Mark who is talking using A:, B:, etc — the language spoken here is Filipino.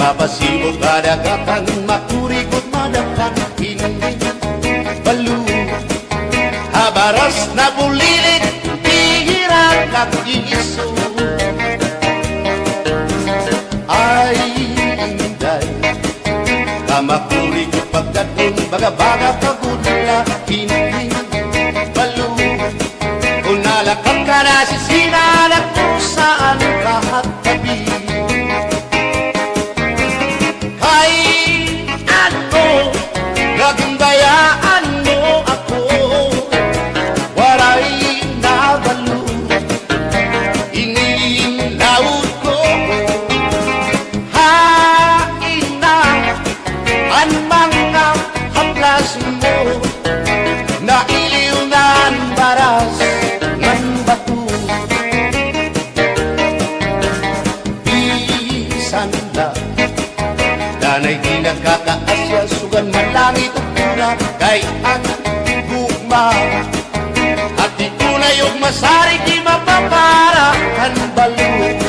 A: Napasibot kadagatan, makurikot madapan, hindi balu. Habaras na bulilit, bihirang kakiso. Ay, inday, kamakurikot pagkatun, baga-baga pagudla, hindi balu. Kung nalakap ka na sisinanak kung saan kahatabi. Gagundayaan mo ako, waray nabalo, inilaut ko. Hain na ang mga haplas mo, nailiw na ang baras ng bato. Bisan na danay di nagkakaasya, sugan man langit o pura, kay ang gugma. At di ko na yung masari, di mapapara ang balo.